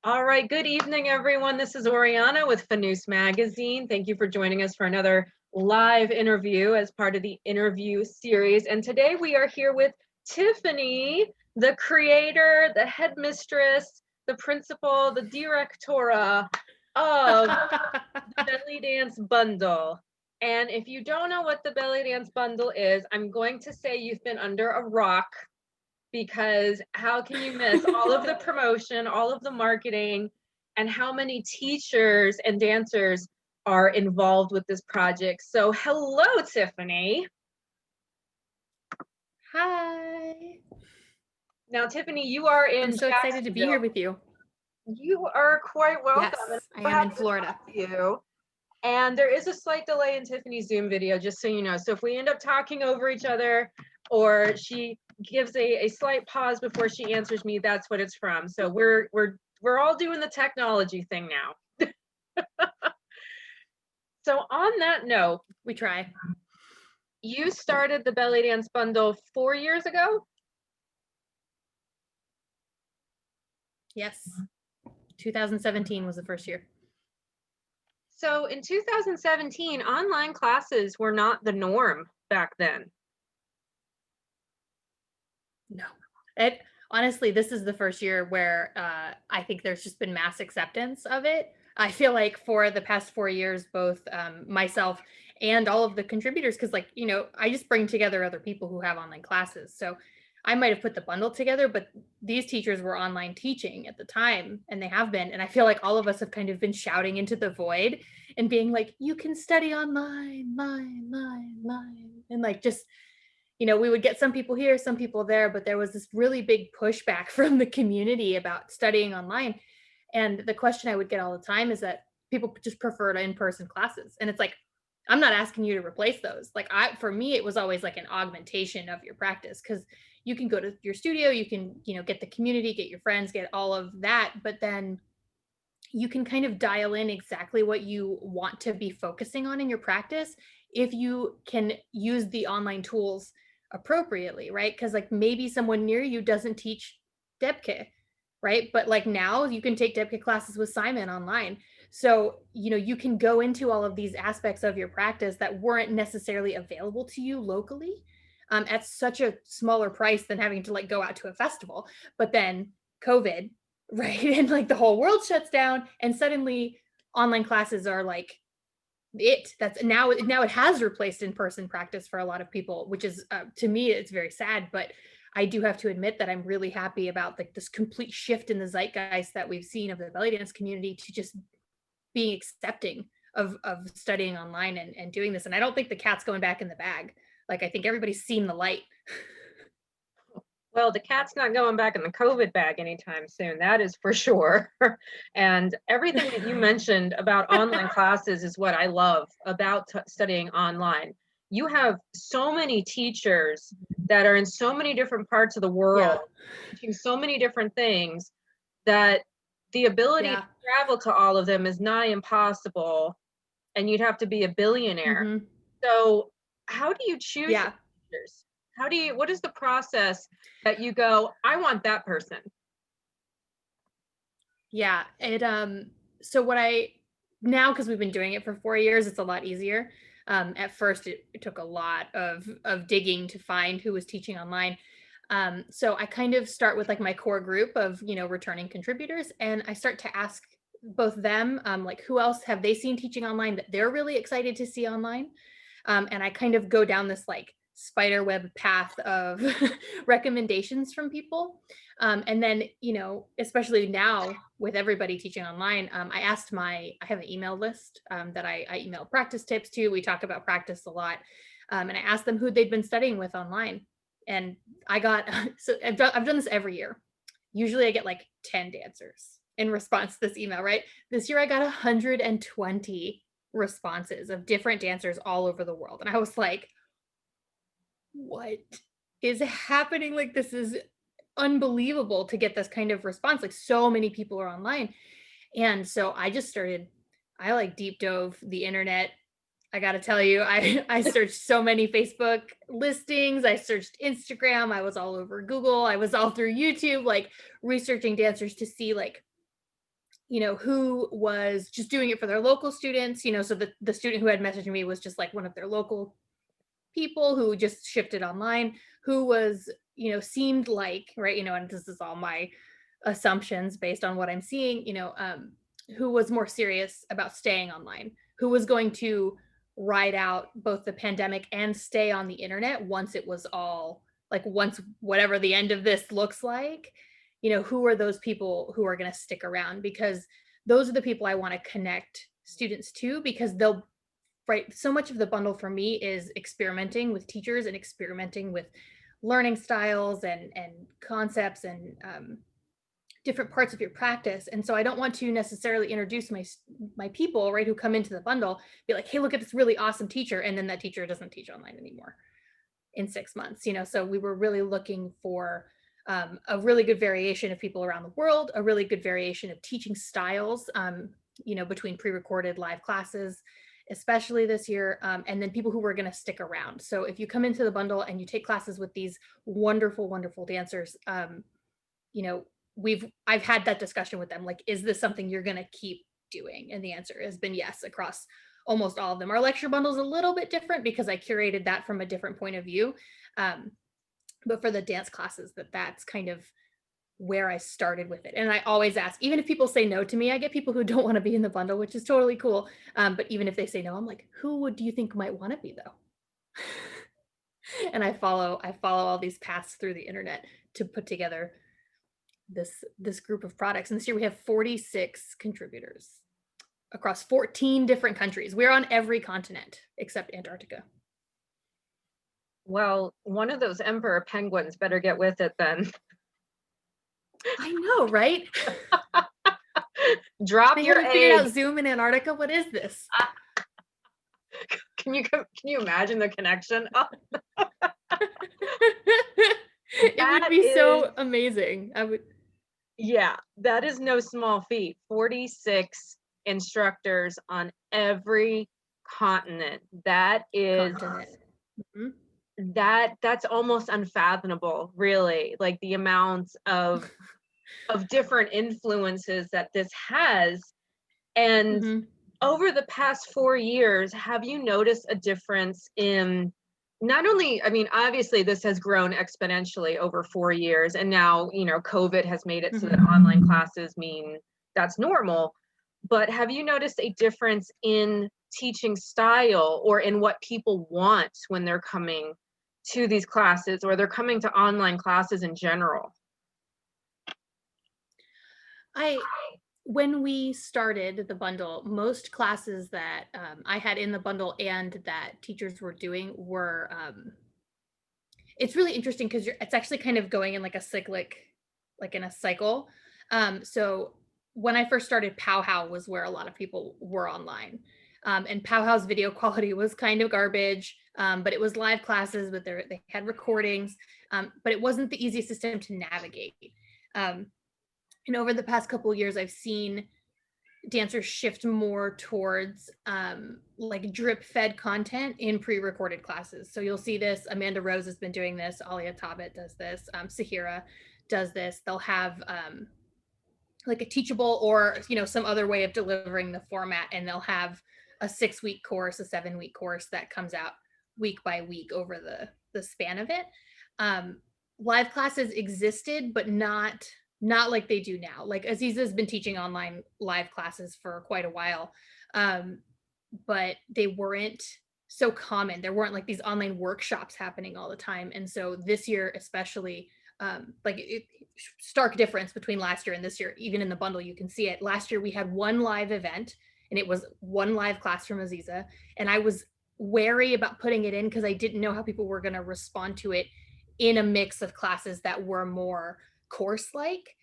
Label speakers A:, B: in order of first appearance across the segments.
A: All right, good evening, everyone. This is Oriana with Fanoos Magazine. Thank you for joining us for another live interview as part of the interview series. And today we are here with Tiffany, the creator, the headmistress, the principal, the directora of the Bellydance Bundle. And if you don't know what the Bellydance Bundle is, I'm going to say you've been under a rock, because how can you miss all of the promotion, all of the marketing, and how many teachers and dancers are involved with this project? So hello, Tiffany.
B: Hi.
A: Now, Tiffany, you are in
B: I'm so excited to be here with you.
A: You are quite welcome.
B: Yes,
A: And
B: I am in Florida.
A: you. And there is a slight delay in Tiffany's Zoom video, just so you know. So if we end up talking over each other, or she gives a slight pause before she answers me, that's what it's from. So we're all doing the technology thing now. So on that note,
B: We try.
A: you started the Bellydance Bundle 4 years ago?
B: Yes. 2017 was the first year.
A: So in 2017, online classes were not the norm back then.
B: No. Honestly, this is the first year where I think there's just been mass acceptance of it. I feel like for the past 4 years, both myself and all of the contributors, because I just bring together other people who have online classes. So I might have put the bundle together, but these teachers were online teaching at the time, and they have been. And I feel like all of us have kind of been shouting into the void and being like, you can study online, line. And just we would get some people here, some people there, but there was this really big pushback from the community about studying online. And the question I would get all the time is that people just preferred in-person classes. And it's like, I'm not asking you to replace those. For me, it was always like an augmentation of your practice, because you can go to your studio, you can, get the community, get your friends, get all of that. But then you can kind of dial in exactly what you want to be focusing on in your practice if you can use the online tools appropriately, right? Because maybe someone near you doesn't teach Debke, right? But now you can take Debke classes with Simon online. So, you can go into all of these aspects of your practice that weren't necessarily available to you locally, at such a smaller price than having to go out to a festival. But then COVID, right? And the whole world shuts down, and suddenly online classes are that's now it has replaced in-person practice for a lot of people, which is to me, it's very sad. But I do have to admit that I'm really happy about this complete shift in the zeitgeist that we've seen of the belly dance community to just being accepting of studying online and doing this. And I don't think the cat's going back in the bag. I think everybody's seen the light.
A: Well, the cat's not going back in the COVID bag anytime soon. That is for sure. And everything that you mentioned about online classes is what I love about studying online. You have so many teachers that are in so many different parts of the world, teaching so many different things, that the ability to travel to all of them is nigh impossible, and you'd have to be a billionaire. So how do you choose your teachers? What is the process that you go, I want that person?
B: Yeah, so now, because we've been doing it for 4 years, it's a lot easier. At first it took a lot of digging to find who was teaching online. So I kind of start with my core group of, returning contributors, and I start to ask both them, who else have they seen teaching online that they're really excited to see online. And I kind of go down this spider web path of recommendations from people. And then, especially now with everybody teaching online, I have an email list that I email practice tips to. We talk about practice a lot. And I asked them who they'd been studying with online. And I got, so I've done this every year. Usually I get 10 dancers in response to this email, right? This year I got 120 responses of different dancers all over the world. And I was like, what is happening? This is unbelievable to get this kind of response. So many people are online. And so I deep dove the internet. I got to tell you, I searched so many Facebook listings. I searched Instagram. I was all over Google. I was all through YouTube, researching dancers to see who was just doing it for their local students, so the student who had messaged me was just like one of their local people who just shifted online, who was, seemed like, right, and this is all my assumptions based on what I'm seeing, who was more serious about staying online, who was going to ride out both the pandemic and stay on the internet once it was all like, once whatever the end of this looks like, who are those people who are going to stick around? Because those are the people I want to connect students to, because they'll, right, so much of the bundle for me is experimenting with teachers and experimenting with learning styles and concepts and different parts of your practice. And so I don't want to necessarily introduce my people, right, who come into the bundle, be like, hey, look at this really awesome teacher, and then that teacher doesn't teach online anymore in 6 months. So we were really looking for a really good variation of people around the world, a really good variation of teaching styles, between pre-recorded live classes, especially this year, and then people who were going to stick around. So if you come into the bundle and you take classes with these wonderful, wonderful dancers, you know, I've had that discussion with them, like, is this something you're going to keep doing? And the answer has been yes across almost all of them. Our lecture bundle is a little bit different because I curated that from a different point of view. But for the dance classes, that's kind of where I started with it. And I always ask, even if people say no to me, I get people who don't want to be in the bundle, which is totally cool. But even if they say no, I'm like, who do you think might want to be though? And I follow all these paths through the internet to put together this group of products. And this year we have 46 contributors across 14 different countries. We're on every continent except Antarctica.
A: Well, one of those emperor penguins better get with it then.
B: I know, right?
A: Drop
B: They
A: your
B: haven't figured out
A: egg.
B: Zoom in Antarctica. What is this?
A: Can you imagine the connection? Oh,
B: It would
A: that
B: be
A: is,
B: so amazing. I would.
A: yeah, that is no small feat. 46 instructors on every continent. That is
B: Continent. Mhm.
A: that's almost unfathomable, really. Like the amount of different influences that this has. And
B: Mhm.
A: over the past 4 years, have you noticed a difference in not only, I mean, obviously this has grown exponentially over 4 years, and now, COVID has made it so that
B: Mhm.
A: online classes mean that's normal. But have you noticed a difference in teaching style or in what people want when they're coming to these classes or they're coming to online classes in general?
B: I When we started the bundle, most classes that I had in the bundle and that teachers were doing were it's really interesting because it's actually kind of going in like a cyclic, like in a cycle. So when I first started, Powwow was where a lot of people were online. And Powwow's video quality was kind of garbage, but it was live classes, but they had recordings, but it wasn't the easiest system to navigate. Um, and over the past couple of years, I've seen dancers shift more towards like drip fed content in pre-recorded classes. So you'll see this. Amanda Rose has been doing this. Alia Tabit does this. Sahira does this. They'll have like a teachable or some other way of delivering the format, and they'll have a 6-week course, a 7-week course that comes out week by week over the span of it. Live classes existed, but not like they do now. Like Aziza's been teaching online live classes for quite a while, but they weren't so common. There weren't like these online workshops happening all the time. And so this year, especially, stark difference between last year and this year. Even in the bundle, you can see it. Last year we had one live event, and it was one live class from Aziza, and I was wary about putting it in because I didn't know how people were going to respond to it in a mix of classes that were more course like.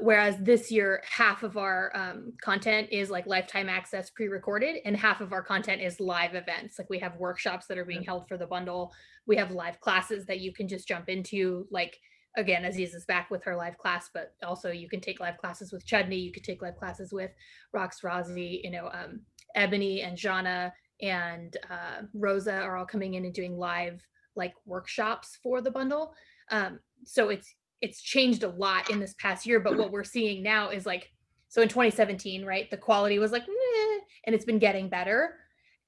B: Whereas this year, half of our content is like lifetime access pre-recorded, and half of our content is live events. Like we have workshops that are being held for the bundle. We have live classes that you can just jump into. Like again, Aziz is back with her live class, but also you can take live classes with Chudney. You could take live classes with Rox Razi, Ebony and Jana and Rosa are all coming in and doing live like workshops for the bundle. So it's changed a lot in this past year, but what we're seeing now is like So in 2017, right, the quality was like, and it's been getting better.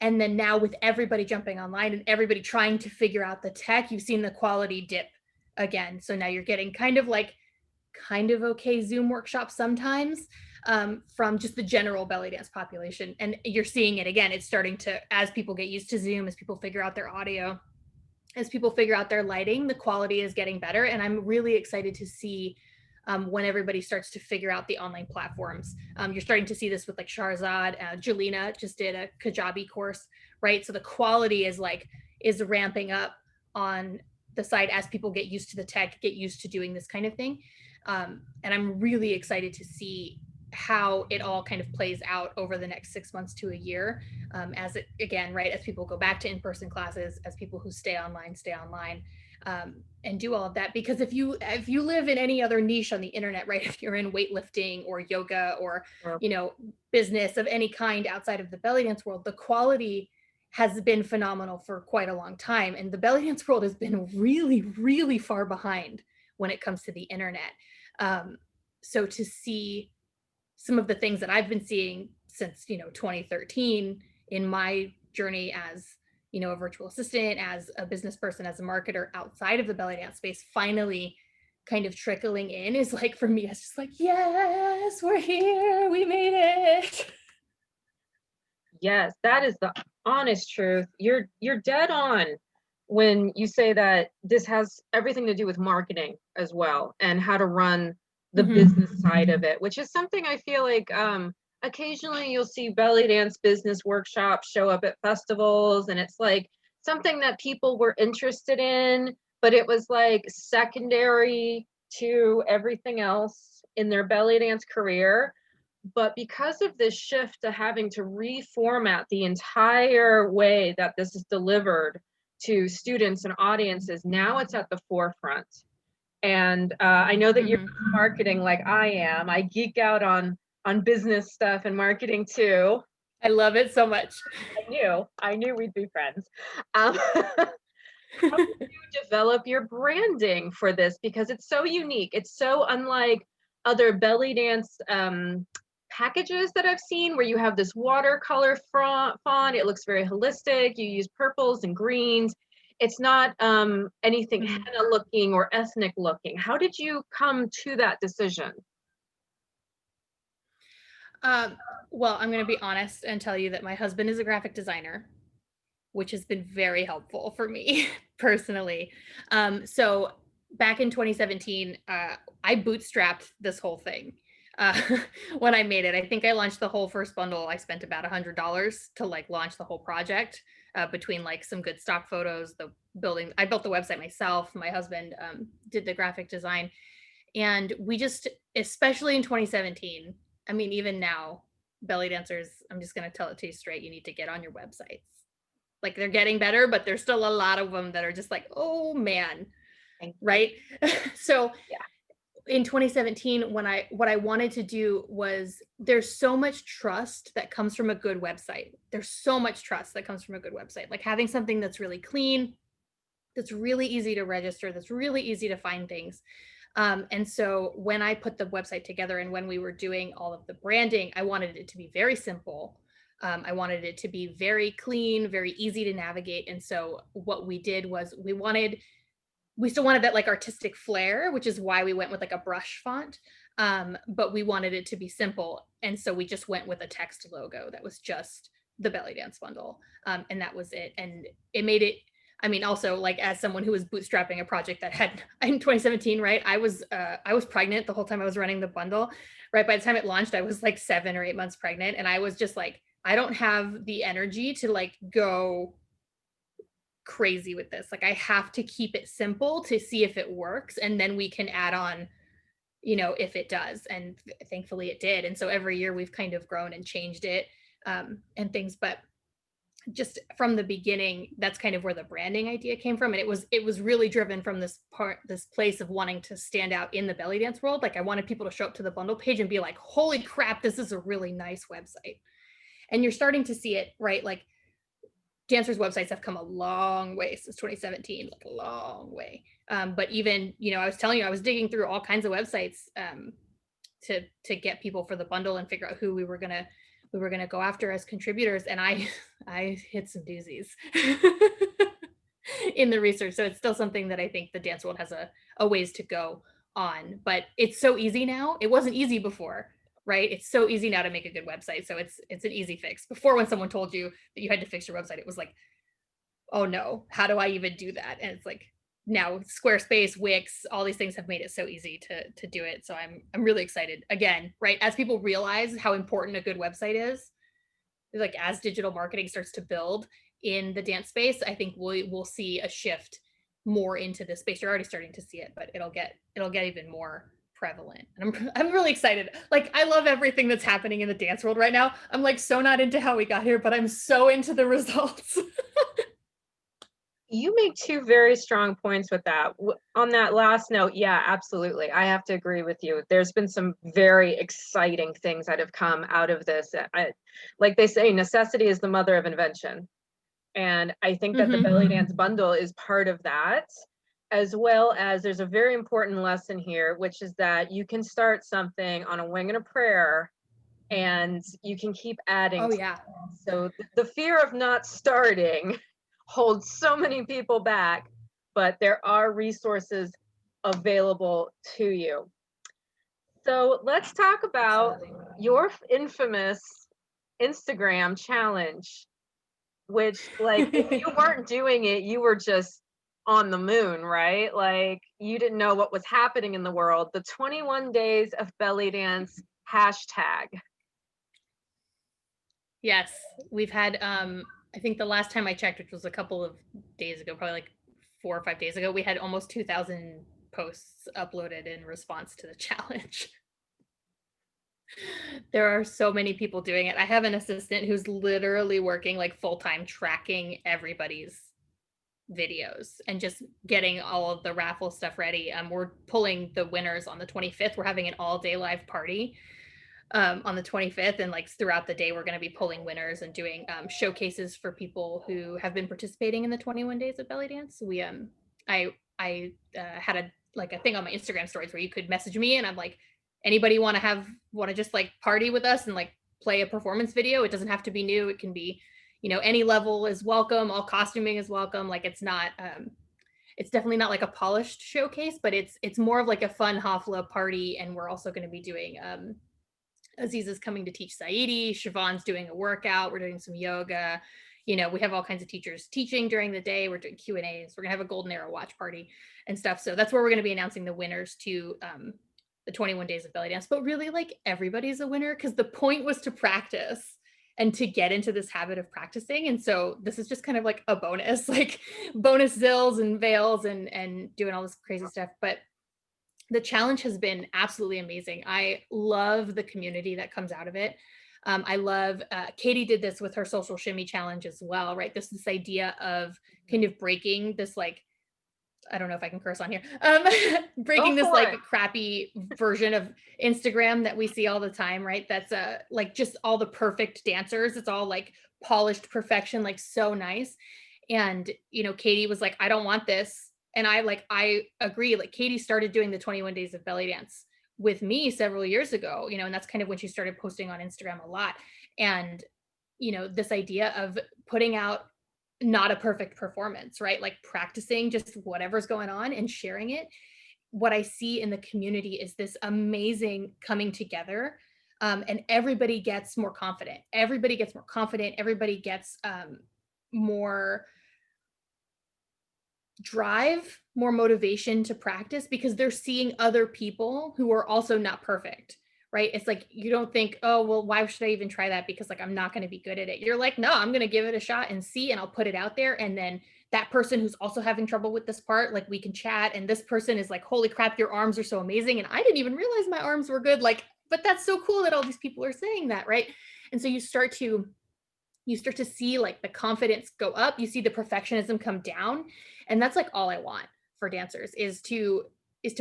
B: And then now with everybody jumping online and everybody trying to figure out the tech, you've seen the quality dip again. So now you're getting kind of okay Zoom workshops sometimes, from just the general belly dance population. And you're seeing it again. It's starting to, as people get used to Zoom, as people figure out their audio, as people figure out their lighting, the quality is getting better. And I'm really excited to see when everybody starts to figure out the online platforms. You're starting to see this with like Sharzad. Jelena just did a Kajabi course, right? So the quality is ramping up on the site as people get used to the tech, get used to doing this kind of thing. And I'm really excited to see how it all kind of plays out over the next 6 months to a year, as it, again, right, as people go back to in-person classes, as people who stay online, and do all of that. Because if you live in any other niche on the internet, right, if you're in weightlifting or yoga or, business of any kind outside of the belly dance world, the quality has been phenomenal for quite a long time. And the belly dance world has been really, really far behind when it comes to the internet. So to see some of the things that I've been seeing since, 2013 in my journey as, a virtual assistant, as a business person, as a marketer outside of the belly dance space, finally kind of trickling in is like, for me, it's just like, yes, we're here, we made it.
A: Yes, that is the honest truth. You're dead on when you say that this has everything to do with marketing as well and how to run the business side of it, which is something I feel like occasionally you'll see belly dance business workshops show up at festivals, and it's like something that people were interested in, but it was like secondary to everything else in their belly dance career. But because of this shift to having to reformat the entire way that this is delivered to students and audiences, now it's at the forefront. And I know that you're marketing like I am. I geek out on business stuff and marketing too.
B: I love it so much.
A: I knew we'd be friends. How did you develop your branding for this? Because it's so unique. It's so unlike other belly dance packages that I've seen, where you have this watercolor font. It looks very holistic. You use purples and greens. It's not anything henna looking or ethnic looking. How did you come to that decision?
B: Well, I'm going to be honest and tell you that my husband is a graphic designer, which has been very helpful for me personally. So back in 2017, I bootstrapped this whole thing. When I made it, I think I launched the whole first bundle. I spent about $100 to like launch the whole project, between like some good stock photos, I built the website myself. My husband did the graphic design. And we just, especially in 2017, I mean, even now, belly dancers, I'm just going to tell it to you straight, you need to get on your websites. Like, they're getting better, but there's still a lot of them that are just like, oh man, right? So in 2017, what I wanted to do was, there's so much trust that comes from a good website. There's so much trust that comes from a good website. Like having something that's really clean, that's really easy to register, that's really easy to find things. And so when I put the website together and when we were doing all of the branding, I wanted it to be very simple. I wanted it to be very clean, very easy to navigate. And so what we did was we still wanted that like artistic flair, which is why we went with like a brush font. But we wanted it to be simple. And so we just went with a text logo that was just the Bellydance Bundle. And that was it. And it made it, I mean, also like as someone who was bootstrapping a project that had in 2017, right? I was pregnant the whole time I was running the bundle, right? By the time it launched, I was like 7 or 8 months pregnant. And I was just like, I don't have the energy to like go crazy with this. Like I have to keep it simple to see if it works. And then we can add on, if it does. And thankfully it did. And so every year we've kind of grown and changed it, and things, but just from the beginning, that's kind of where the branding idea came from. And it was really driven from this place of wanting to stand out in the belly dance world. Like I wanted people to show up to the bundle page and be like, holy crap, this is a really nice website. And you're starting to see it, right? Like dancers' websites have come a long way since 2017, like a long way. But even, I was telling you, I was digging through all kinds of websites to get people for the bundle and figure out who we were gonna go after as contributors. And I hit some doozies in the research. So it's still something that I think the dance world has a ways to go on. But it's so easy now. It wasn't easy before, right? It's so easy now to make a good website. So it's an easy fix. Before, when someone told you that you had to fix your website, it was like, oh no, how do I even do that? And it's like now Squarespace, Wix, all these things have made it so easy to do it. So I'm really excited. Again, right? As people realize how important a good website is, like as digital marketing starts to build in the dance space, I think we'll see a shift more into this space. You're already starting to see it, but it'll get even more prevalent. And I'm really excited. Like I love everything that's happening in the dance world right now. I'm like so not into how we got here, but I'm so into the results.
A: You make two very strong points with that. On that last note, yeah, absolutely. I have to agree with you. There's been some very exciting things that have come out of this. Like they say, necessity is the mother of invention. And I think that the Bellydance Bundle is part of that, as well as there's a very important lesson here, which is that you can start something on a wing and a prayer, and you can keep adding.
B: Oh yeah.
A: So the fear of not starting holds so many people back, but there are resources available to you. So let's talk about your infamous Instagram challenge, which, like, if you weren't doing it, you were just on the moon, right? Like, you didn't know what was happening in the world. The 21 days of belly dance hashtag.
B: Yes, we've had I think the last time I checked, which was a couple of days ago, probably like 4 or 5 days ago, we had almost 2,000 posts uploaded in response to the challenge. There are so many people doing it. I have an assistant who's literally working like full-time tracking everybody's videos and just getting all of the raffle stuff ready. We're pulling the winners on the 25th. We're having an all-day live party on the 25th, and like throughout the day we're going to be pulling winners and doing showcases for people who have been participating in the 21 days of belly dance. We I had a thing on my Instagram stories where you could message me, and I'm like, anybody want to just like party with us and like play a performance video? It doesn't have to be new. It can be, any level is welcome. All costuming is welcome. Like it's not it's definitely not like a polished showcase, but it's more of like a fun hafla party. And we're also going to be doing Aziz is coming to teach Saidi. Siobhan's doing a workout. We're doing some yoga. We have all kinds of teachers teaching during the day. We're doing Q&As. We're going to have a golden arrow watch party and stuff. So that's where we're going to be announcing the winners to the 21 days of belly dance. But really, like, everybody's a winner because the point was to practice and to get into this habit of practicing. And so this is just kind of like a bonus, like bonus zills and veils and doing all this crazy stuff. But the challenge has been absolutely amazing. I love the community that comes out of it. I love Katie did this with her social shimmy challenge as well, right? This idea of kind of breaking this, like, I don't know if I can curse on here, breaking this like crappy version of Instagram that we see all the time, right? That's like just all the perfect dancers. It's all like polished perfection, like so nice. And Katie was like, I don't want this. And I agree. Like Katie started doing the 21 days of belly dance with me several years ago, and that's kind of when she started posting on Instagram a lot. And this idea of putting out not a perfect performance, right? Like practicing just whatever's going on and sharing it. What I see in the community is this amazing coming together, and everybody gets more confident. Everybody gets more confident. Everybody gets more drive, more motivation to practice because they're seeing other people who are also not perfect, right? It's like you don't think, oh, well, why should I even try that? Because like I'm not going to be good at it. You're like, no, I'm going to give it a shot and see, and I'll put it out there. And then that person who's also having trouble with this part, like we can chat. And this person is like, holy crap, your arms are so amazing. And I didn't even realize my arms were good. Like, but that's so cool that all these people are saying that, right? And so you start to see like the confidence go up, you see the perfectionism come down. And that's like all I want for dancers is to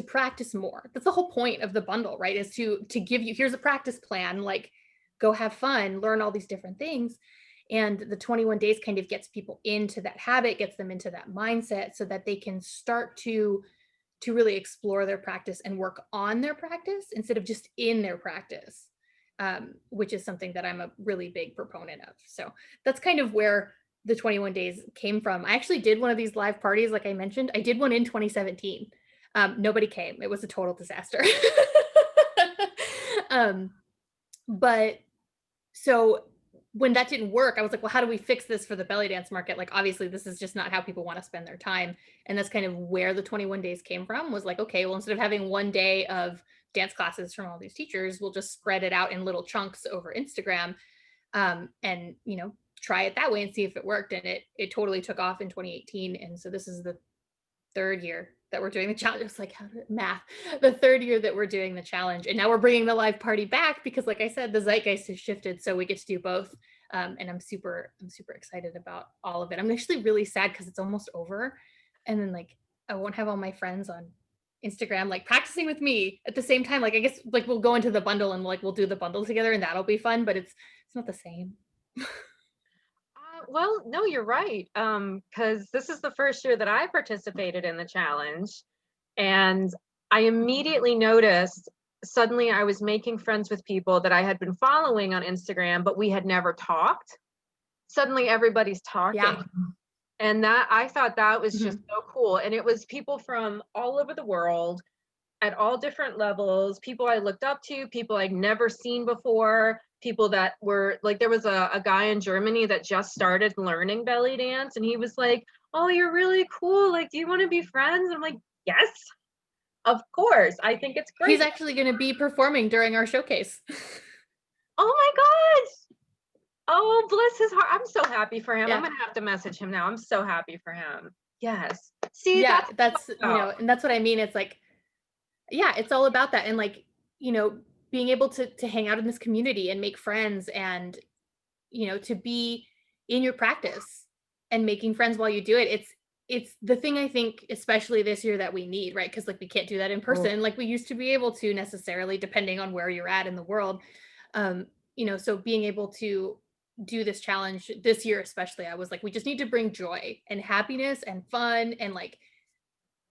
B: practice more. That's the whole point of the bundle, right? Is to give you, here's a practice plan, like go have fun, learn all these different things. And the 21 days kind of gets people into that habit, gets them into that mindset so that they can start to to really explore their practice and work on their practice instead of just in their practice, which is something that I'm a really big proponent of. So that's kind of where the 21 days came from. I actually did one of these live parties, like I mentioned. I did one in 2017. Nobody came. It was a total disaster. um, but so when that didn't work, I was like, well, how do we fix this for the belly dance market? Like, obviously, this is just not how people want to spend their time. And that's kind of where the 21 days came from, was like, okay, well, instead of having one day of dance classes from all these teachers, we'll just spread it out in little chunks over Instagram, and, try it that way and see if it worked. And it totally took off in 2018. And so this is the third year that we're doing the challenge. It's like, math, the third year that we're doing the challenge. And now we're bringing the live party back because, like I said, the zeitgeist has shifted. So we get to do both. And I'm super excited about all of it. I'm actually really sad because it's almost over. And then, like, I won't have all my friends on Instagram, like, practicing with me at the same time. Like, I guess, like, we'll go into the bundle and, like, we'll do the bundle together and that'll be fun, but it's not the same.
A: Well, no, you're right. Because this is the first year that I participated in the challenge, and I immediately noticed suddenly I was making friends with people that I had been following on Instagram, but we had never talked. Suddenly everybody's talking.
B: Yeah.
A: And that I thought that was just
B: Mhm.
A: so cool. And it was people from all over the world at all different levels, people I looked up to, people I'd never seen before, people that were like, there was a guy in Germany that just started learning belly dance, and he was like, "Oh, you're really cool. Like, do you want to be friends?" I'm like, "Yes, of course. I think it's
B: He's
A: great."
B: actually going to be performing during our showcase.
A: Oh my gosh. Oh, bless his heart. I'm so happy for him. I'm
B: Yeah.
A: gonna have to message him now. I'm so happy for him. Yes. See,
B: Yeah,
A: that's what
B: that's,
A: it's about.
B: and that's what I mean. It's like, yeah, it's all about that. And, like, being able to hang out in this community and make friends, and, to be in your practice and making friends while you do it. It's the thing, I think, especially this year, that we need, right? Because, like, we can't do that in
A: Oh,
B: person like we used to be able to, necessarily, depending on where you're at in the world. So being able to do this challenge this year, especially, I was like, we just need to bring joy and happiness and fun, and, like,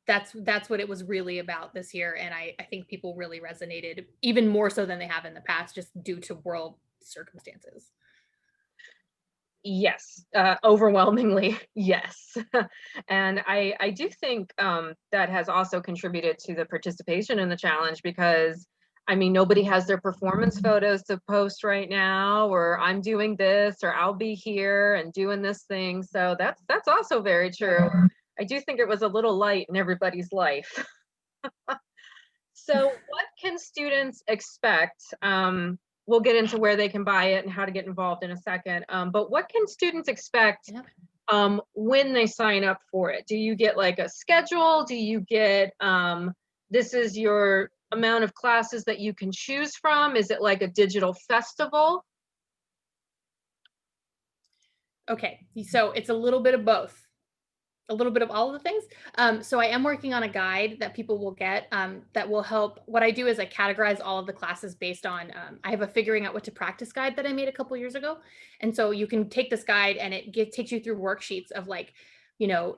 B: that's what it was really about this year. And I think people really resonated even more so than they have in the past, just due to world circumstances.
A: yes, overwhelmingly, yes. And I do think that has also contributed to the participation in the challenge because I mean, nobody has their performance photos to post right now, or I'm doing this, or I'll be here and doing this thing. So that's also very true. I do think it was a little light in everybody's life. So, what can students expect? We'll get into where they can buy it and how to get involved in a second. But what can students expect
B: Yeah.
A: when they sign up for it? Do you get like a schedule? Do you get this is your amount of classes that you can choose from? Is it like a digital festival?
B: Okay. So it's a little bit of both. A little bit of all of the things. So I am working on a guide that people will get, that will help. What I do is I categorize all of the classes based on, I have a figuring out what to practice guide that I made a couple years ago. And so you can take this guide and takes you through worksheets of, like,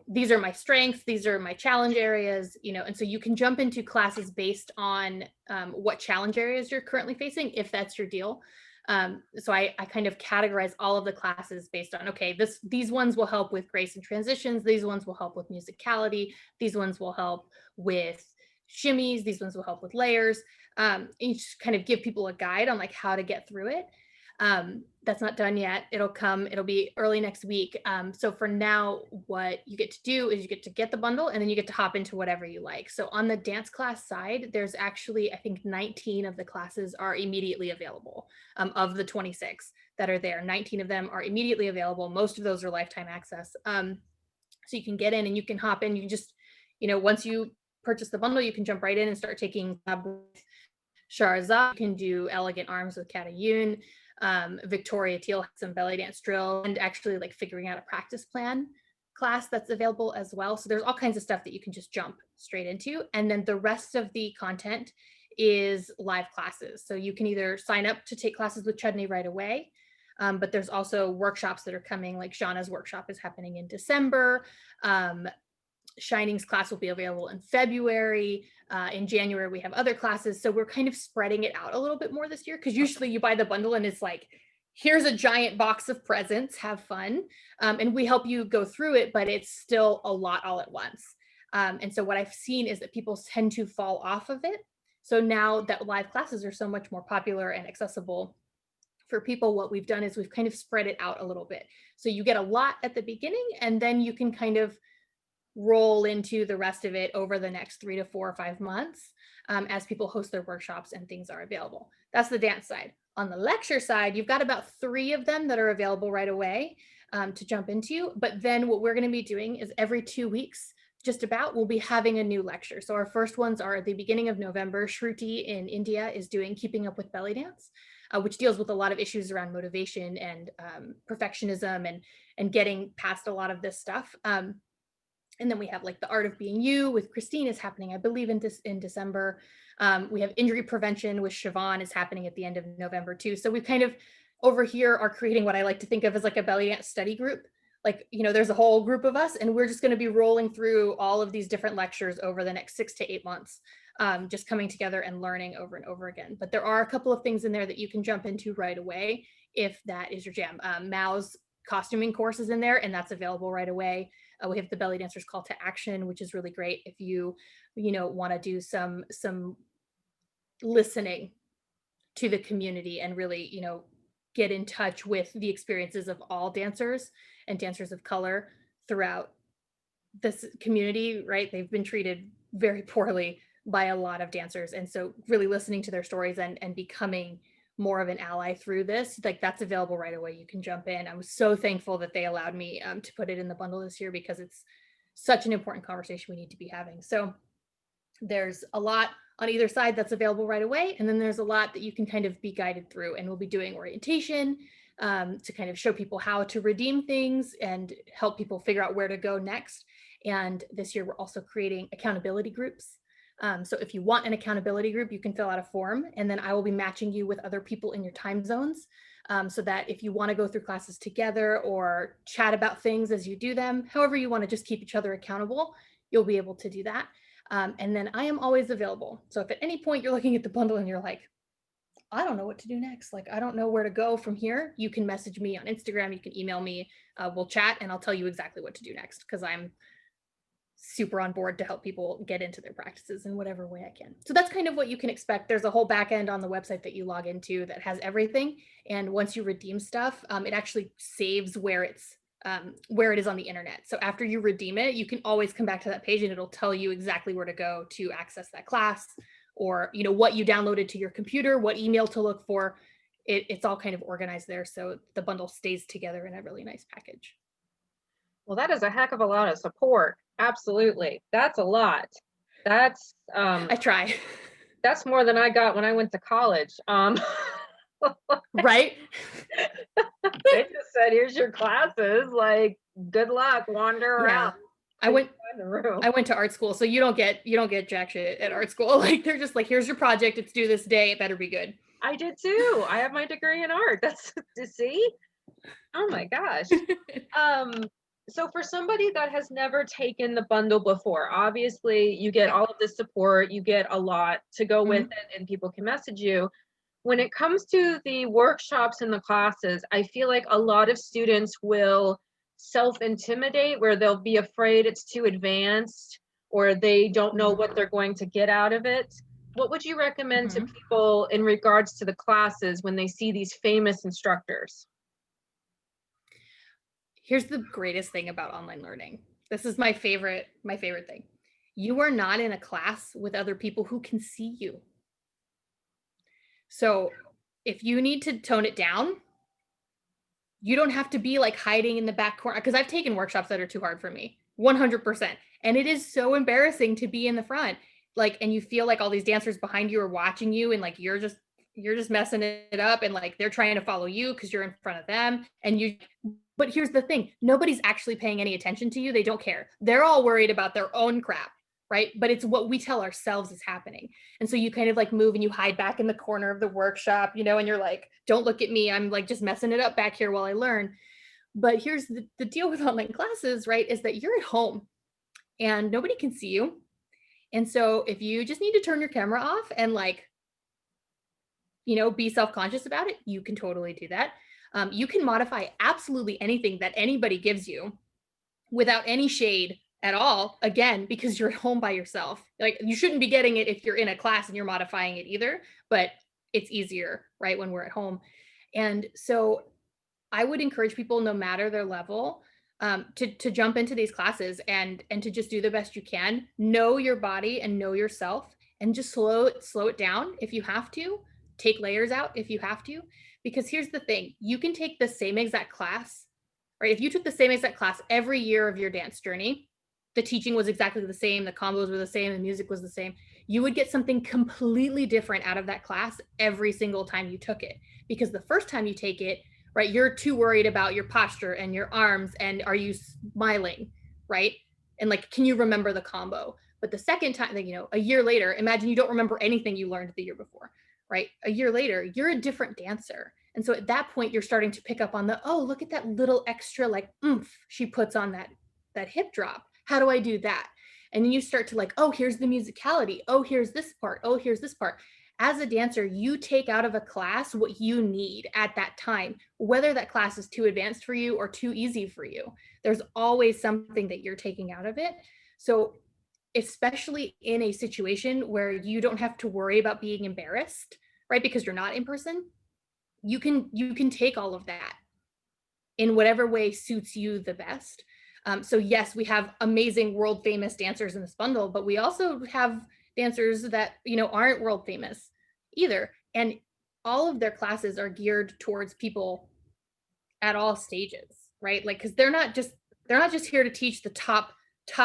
B: these are my strengths, these are my challenge areas, and so you can jump into classes based on, what challenge areas you're currently facing, if that's your deal. So I kind of categorize all of the classes based on, okay, these ones will help with grace and transitions, these ones will help with musicality, these ones will help with shimmies, these ones will help with layers. Each kind of give people a guide on, like, how to get through it. That's not done yet. It'll be early next week. So for now, what you get to do is you get the bundle, and then you get to hop into whatever you like. So on the dance class side, there's actually, I think, 19 of the classes are immediately available. Of the 26 that are there, 19 of them are immediately available. Most of those are lifetime access. So you can get in and you can hop in. You can just, once you purchase the bundle, you can jump right in and start taking Sharzad. You can do Elegant Arms with Kata Yoon. Victoria Teal has some belly dance drill, and actually, like, figuring out a practice plan class that's available as well. So there's all kinds of stuff that you can just jump straight into. And then the rest of the content is live classes. So you can either sign up to take classes with Chudney right away, but there's also workshops that are coming, like Shauna's workshop is happening in December. Shining's class will be available in February. In January, we have other classes. So we're kind of spreading it out a little bit more this year, because usually you buy the bundle and it's like, here's a giant box of presents, have fun. And we help you go through it, but it's still a lot all at once. And so what I've seen is that people tend to fall off of it. So now that live classes are so much more popular and accessible for people, what we've done is we've kind of spread it out a little bit. So you get a lot at the beginning, and then you can kind of roll into the rest of it over the next 3 to 4 or 5 months, as people host their workshops and things are available. That's the dance side. On the lecture side, you've got about 3 of them that are available right away, to jump into. But then what we're going to be doing is every 2 weeks, just about, we'll be having a new lecture. So our first ones are at the beginning of November. Shruti in India is doing Keeping Up with Belly Dance, which deals with a lot of issues around motivation and perfectionism and getting past a lot of this stuff. And then we have like The Art of Being You with Christine is happening, I believe, in December. We have Injury Prevention with Siobhan is happening at the end of November too. So we kind of over here are creating what I like to think of as like a belly dance study group. Like, there's a whole group of us, and we're just going to be rolling through all of these different lectures over the next 6 to 8 months, just coming together and learning over and over again. But there are a couple of things in there that you can jump into right away if that is your jam. Mao's costuming course is in there, and that's available right away. We have the Belly Dancers Call to Action, which is really great if you want to do some listening to the community and really, get in touch with the experiences of all dancers and dancers of color throughout this community, right? They've been treated very poorly by a lot of dancers. And so really listening to their stories and becoming more of an ally through this, like that's available right away. You can jump in. I'm so thankful that they allowed me to put it in the bundle this year, because it's such an important conversation we need to be having. So there's a lot on either side that's available right away. And then there's a lot that you can kind of be guided through, and we'll be doing orientation to kind of show people how to redeem things and help people figure out where to go next. And this year we're also creating accountability groups. So if you want an accountability group, you can fill out a form, and then I will be matching you with other people in your time zones, so that if you want to go through classes together or chat about things as you do them, however you want to just keep each other accountable, you'll be able to do that. And then I am always available. So if at any point you're looking at the bundle and you're like, I don't know what to do next, like I don't know where to go from here, you can message me on Instagram, you can email me, we'll chat, and I'll tell you exactly what to do next, because I'm super on board to help people get into their practices in whatever way I can. So that's kind of what you can expect. There's a whole back end on the website that you log into that has everything. And once you redeem stuff, it actually saves where it is on the internet. So after you redeem it, you can always come back to that page, and it'll tell you exactly where to go to access that class, or what you downloaded to your computer, what email to look for. It's all kind of organized there. So the bundle stays together in a really nice package.
A: Well, that is a heck of a lot of support. Absolutely. That's a lot. That's
B: I try.
A: That's more than I got when I went to college.
B: Right?
A: They just said, here's your classes, like good luck, wander around.
B: I went to art school, so you don't get jack shit at art school. Like they're just like, here's your project, it's due this day, it better be good.
A: I did too. I have my degree in art. That's to see. Oh my gosh. So for somebody that has never taken the bundle before, obviously you get all of this support, you get a lot to go with it, and people can message you. When it comes to the workshops and the classes, I feel like a lot of students will self-intimidate, where they'll be afraid it's too advanced, or they don't know what they're going to get out of it. What would you recommend to people in regards to the classes when they see these famous instructors?
B: Here's the greatest thing about online learning. This is my favorite thing. You are not in a class with other people who can see you. So if you need to tone it down, you don't have to be like hiding in the back corner, because I've taken workshops that are too hard for me, 100%. And it is so embarrassing to be in the front, like, and you feel like all these dancers behind you are watching you, and like you're just messing it up, and like they're trying to follow you because you're in front of them, but here's the thing, nobody's actually paying any attention to you. They don't care. They're all worried about their own crap, right? But it's what we tell ourselves is happening. And so you kind of like move and you hide back in the corner of the workshop, and you're like, don't look at me, I'm like just messing it up back here while I learn. But here's the deal with online classes, right, is that you're at home. and nobody can see you. And so if you just need to turn your camera off and like, be self-conscious about it, you can totally do that. You can modify absolutely anything that anybody gives you without any shade at all, again, because you're at home by yourself. Like, you shouldn't be getting it if you're in a class and you're modifying it either, but it's easier, right, when we're at home. And so I would encourage people, no matter their level, to jump into these classes and to just do the best you can. Know your body and know yourself, and just slow it down if you have to. Take layers out if you have to, because here's the thing: you can take the same exact class, right? If you took the same exact class every year of your dance journey, the teaching was exactly the same, the combos were the same, the music was the same. You would get something completely different out of that class every single time you took it, because the first time you take it, right, you're too worried about your posture and your arms and are you smiling, right? And like, can you remember the combo? But the second time, a year later, imagine you don't remember anything you learned the year before, right? A year later, you're a different dancer. And so at that point, you're starting to pick up on oh, look at that little extra like oomph she puts on that hip drop. How do I do that? And then you start to like, oh, here's the musicality. Oh, here's this part. Oh, here's this part. As a dancer, you take out of a class what you need at that time, whether that class is too advanced for you or too easy for you. There's always something that you're taking out of it. So especially in a situation where you don't have to worry about being embarrassed, right? Because you're not in person, you can take all of that in whatever way suits you the best. So yes, we have amazing world famous dancers in this bundle, but we also have dancers that aren't world famous either, and all of their classes are geared towards people at all stages, right? Like, because they're not just here to teach the top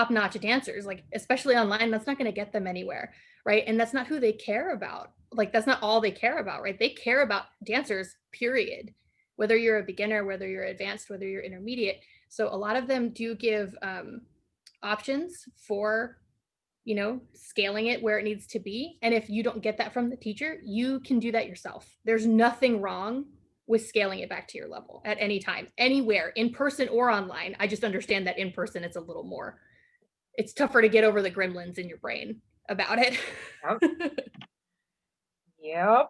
B: notch dancers, like especially online. That's not going to get them anywhere, right? And that's not who they care about. Like, that's not all they care about, right? They care about dancers, period. Whether you're a beginner, whether you're advanced, whether you're intermediate. So a lot of them do give options for scaling it where it needs to be. And if you don't get that from the teacher, you can do that yourself. There's nothing wrong with scaling it back to your level at any time, anywhere, in person or online. I just understand that in person it's a little more, it's tougher to get over the gremlins in your brain about it.
A: Yep.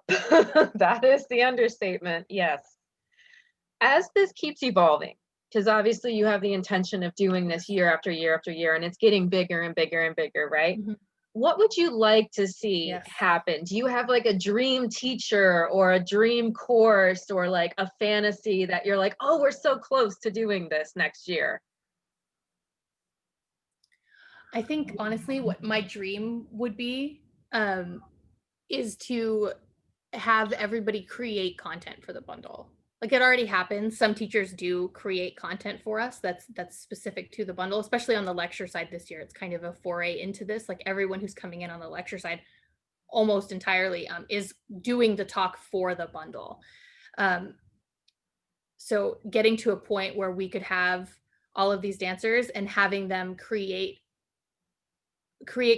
A: That is the understatement. Yes. As this keeps evolving, because obviously you have the intention of doing this year after year after year, and it's getting bigger and bigger and bigger, right?
B: Mhm.
A: What would you like to see
B: Yes.
A: happen? Do you have like a dream teacher or a dream course or like a fantasy that you're like, oh, we're so close to doing this next year?
B: I think honestly, what my dream would be is to have everybody create content for the bundle. Like, it already happens. Some teachers do create content for us that's specific to the bundle, especially on the lecture side this year. It's kind of a foray into this. Like, everyone who's coming in on the lecture side almost entirely is doing the talk for the bundle. So getting to a point where we could have all of these dancers and having them create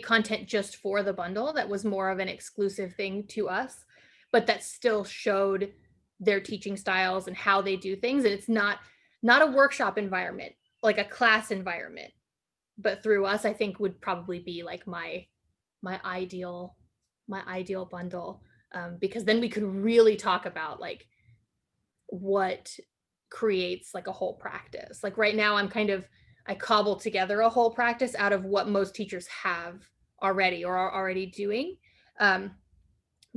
B: content just for the bundle that was more of an exclusive thing to us, but that still showed their teaching styles and how they do things. And it's not a workshop environment, like a class environment, but through us, I think would probably be like my ideal bundle, because then we could really talk about like what creates like a whole practice. Like right now, I cobble together a whole practice out of what most teachers have already or are already doing,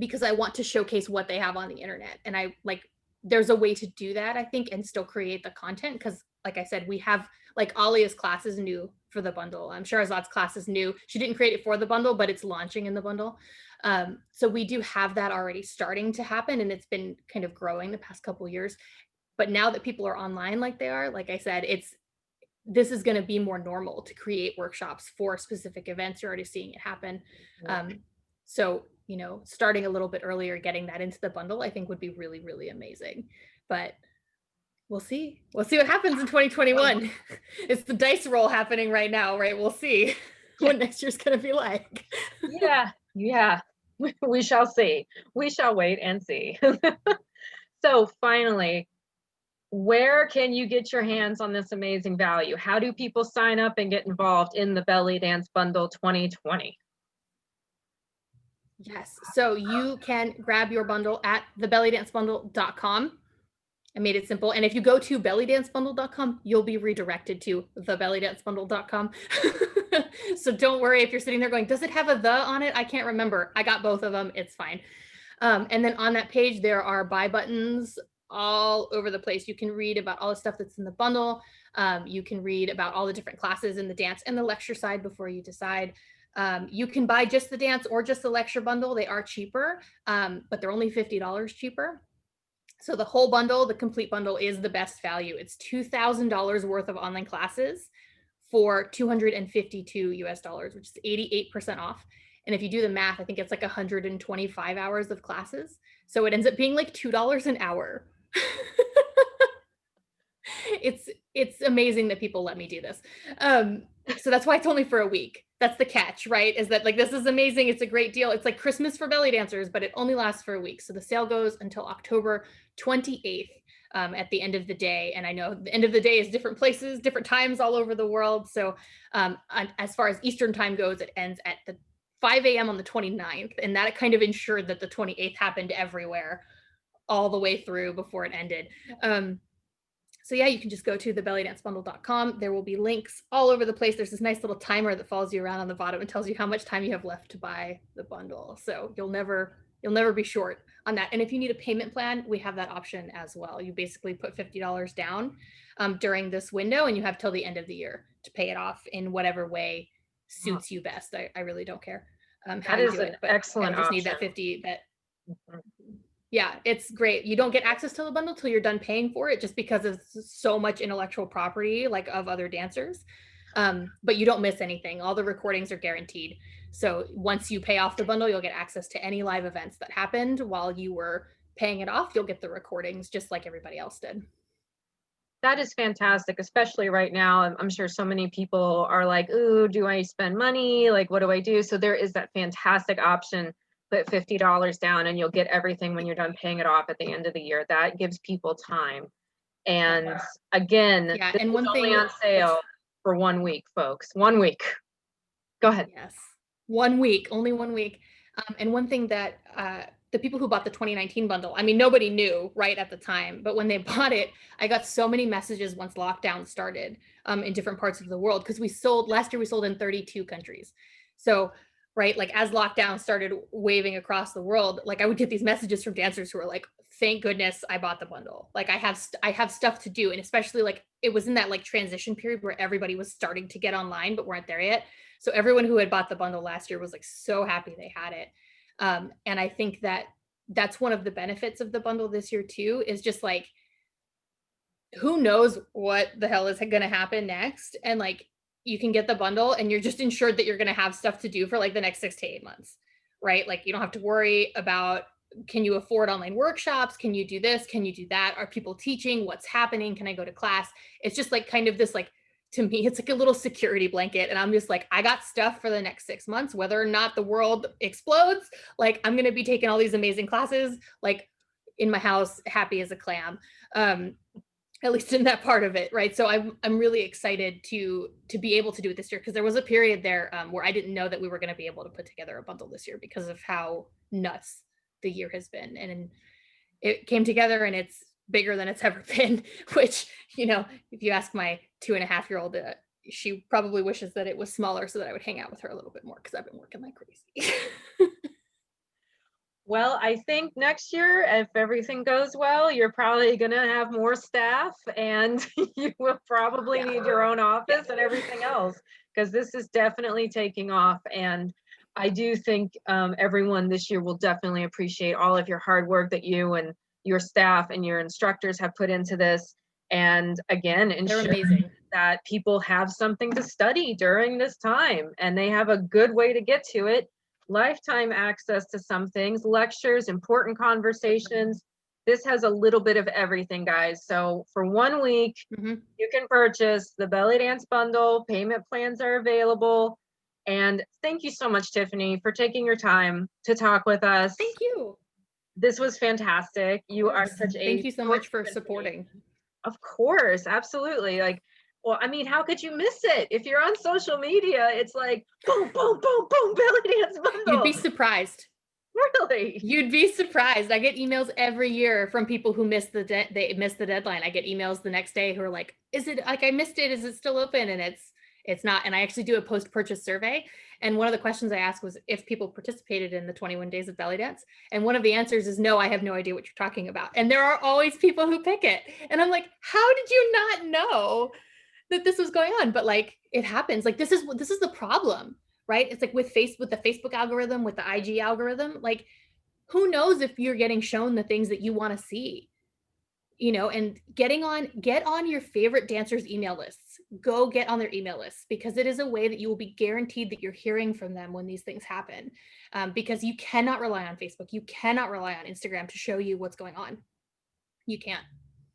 B: because I want to showcase what they have on the internet. And there's a way to do that, I think, and still create the content. Because like I said, we have like Alia's class is new for the bundle. I'm sure Azad's class is new. She didn't create it for the bundle, but it's launching in the bundle. So we do have that already starting to happen, and it's been kind of growing the past couple of years. But now that people are online like they are, like I said, this is going to be more normal to create workshops for specific events. You're already seeing it happen. So, starting a little bit earlier, getting that into the bundle, I think would be really, really amazing. But we'll see. We'll see what happens in 2021. It's the dice roll happening right now, right? We'll see what next year's going to be like.
A: Yeah. We shall see. We shall wait and see. So finally, where can you get your hands on this amazing value? How do people sign up and get involved in the Bellydance Bundle 2020?
B: Yes. So you can grab your bundle at thebellydancebundle.com. I made it simple. And if you go to bellydancebundle.com, you'll be redirected to thebellydancebundle.com. So don't worry if you're sitting there going, does it have a the on it? I can't remember. I got both of them. It's fine. And then on that page, there are buy buttons all over the place. You can read about all the stuff that's in the bundle. You can read about all the different classes in the dance and the lecture side before you decide. You can buy just the dance or just the lecture bundle. They are cheaper, but they're only $50 cheaper. So the whole bundle, the complete bundle, is the best value. It's $2,000 worth of online classes for 252 US dollars, which is 88% off. And if you do the math, I think it's like 125 hours of classes. So it ends up being like $2 an hour. It's amazing that people let me do this. So that's why it's only for a week. That's the catch, right? Is that like, this is amazing. It's a great deal. It's like Christmas for belly dancers, but it only lasts for a week. So the sale goes until October 28th at the end of the day. And I know the end of the day is different places, different times all over the world. So as far as Eastern time goes, it ends at the 5 a.m. on the 29th. And that kind of ensured that the 28th happened everywhere all the way through before it ended. So yeah, you can just go to thebellydancebundle.com. There will be links all over the place. There's this nice little timer that follows you around on the bottom and tells you how much time you have left to buy the bundle. So you'll never be short on that. And if you need a payment plan, we have that option as well. You basically put $50 down during this window, and you have till the end of the year to pay it off in whatever way suits you best. I really don't care how you do it, but
A: excellent
B: I just
A: option.
B: need that 50. Yeah, it's great. You don't get access to the bundle till you're done paying for it, just because of so much intellectual property, like of other dancers. But you don't miss anything. All the recordings are guaranteed. So once you pay off the bundle, you'll get access to any live events that happened while you were paying it off. You'll get the recordings just like everybody else did.
A: That is fantastic, especially right now. I'm sure so many people are like, ooh, do I spend money? Like, what do I do? So there is that fantastic option. Put $50 down and you'll get everything when you're done paying it off at the end of the year. That gives people time. And again,
B: Yeah,
A: this
B: and
A: is
B: one
A: only
B: thing
A: on sale for 1 week, folks. 1 week. Go ahead.
B: Yes, 1 week, only 1 week. And one thing that the people who bought the 2019 bundle, I mean, nobody knew right at the time, but when they bought it, I got so many messages once lockdown started in different parts of the world, because last year we sold in 32 countries. So, right, like as lockdown started waving across the world, like I would get these messages from dancers who were like, thank goodness I bought the bundle. Like I have stuff to do. And especially like it was in that like transition period where everybody was starting to get online, but weren't there yet. So everyone who had bought the bundle last year was like so happy they had it. And I think that that's one of the benefits of the bundle this year too, is just like, who knows what the hell is going to happen next. And like, you can get the bundle and you're just ensured that you're going to have stuff to do for like the next 6 to 8 months, right? Like you don't have to worry about, can you afford online workshops? Can you do this? Can you do that? Are people teaching? What's happening? Can I go to class? It's just like kind of this, like, to me, it's like a little security blanket. And I'm just like, I got stuff for the next 6 months, whether or not the world explodes. Like I'm going to be taking all these amazing classes, like in my house, happy as a clam. At least in that part of it, right? So I'm really excited to be able to do it this year, because there was a period there where I didn't know that we were going to be able to put together a bundle this year because of how nuts the year has been, and it came together and it's bigger than it's ever been. Which, you know, if you ask my 2.5-year-old, she probably wishes that it was smaller so that I would hang out with her a little bit more, because I've been working like crazy.
A: Well, I think next year, if everything goes well, you're probably going to have more staff, and you will probably need your own office and everything else, because this is definitely taking off. And I do think everyone this year will definitely appreciate all of your hard work that you and your staff and your instructors have put into this. And again, ensuring that people have something to study during this time and they have a good way to get to it. Lifetime access to some things, lectures, important conversations. This has a little bit of everything, guys. So for 1 week, you can purchase the Bellydance Bundle. Payment plans are available. And thank you so much, Tiffany, for taking your time to talk with us.
B: Thank you.
A: This was fantastic. You are such a—
B: Thank you so much for supporting.
A: Of course, absolutely. Like, well, I mean, how could you miss it? If you're on social media, it's like boom, boom, boom, boom, belly dance
B: You'd be
A: bundle.
B: surprised.
A: Really?
B: You'd be surprised. I get emails every year from people who missed they missed the deadline. I get emails the next day who are like, "Is it like I missed it? Is it still open?" And it's not. And I actually do a post-purchase survey. And one of the questions I asked was if people participated in the 21 days of belly dance. And one of the answers is no, I have no idea what you're talking about. And there are always people who pick it. And I'm like, how did you not know that this was going on? But like it happens. Like this is the problem, right? It's like with the Facebook algorithm, with the IG algorithm, like who knows if you're getting shown the things that you want to see, and get on your favorite dancers email lists. Go get on their email lists, because it is a way that you will be guaranteed that you're hearing from them when these things happen, because you cannot rely on Facebook, you cannot rely on Instagram to show you what's going on. You can't.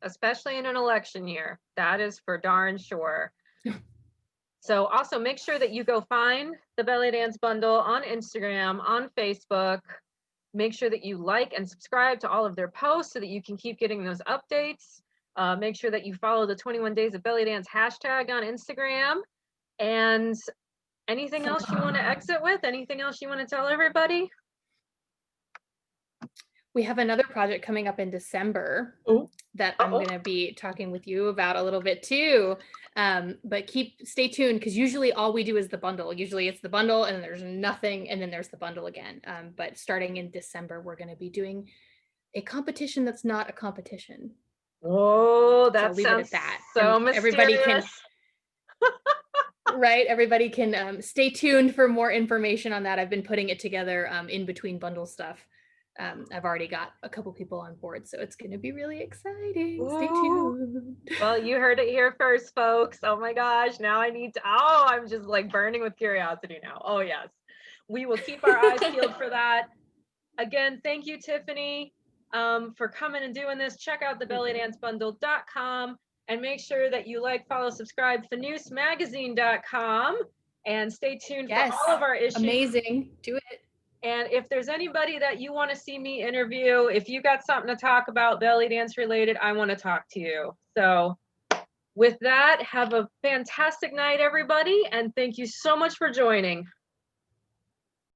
A: Especially in an election year. That is for darn sure. So also make sure that you go find the Belly Dance Bundle on Instagram, on Facebook. Make sure that you like and subscribe to all of their posts so that you can keep getting those updates. Make sure that you follow the 21 Days of Belly Dance hashtag on Instagram. And anything else you want to exit with? Anything else you want to tell everybody?
B: We have another project coming up in December that I'm going to be talking with you about a little bit too. But stay tuned, because usually all we do is the bundle. Usually it's the bundle and there's nothing, and then there's the bundle again. But starting in December, we're going to be doing a competition that's not a competition.
A: Oh, that
B: so I'll leave
A: sounds
B: it at that.
A: So
B: and
A: mysterious.
B: Everybody can right, everybody can stay tuned for more information on that. I've been putting it together in between bundle stuff. I've already got a couple people on board, so it's going to be really exciting.
A: Ooh.
B: Stay tuned.
A: Well, you heard it here first, folks. Oh my gosh, now I need to, I'm just like burning with curiosity now. Oh yes, we will keep our eyes peeled for that. Again, thank you, Tiffany, for coming and doing this. Check out the bellydancebundle.com and make sure that you like, follow, subscribe, fanoosmagazine.com, and stay tuned for all of our issues.
B: Amazing. Do it.
A: And if there's anybody that you want to see me interview, if you got something to talk about belly dance related, I want to talk to you. So with that, have a fantastic night, everybody. And thank you so much for joining.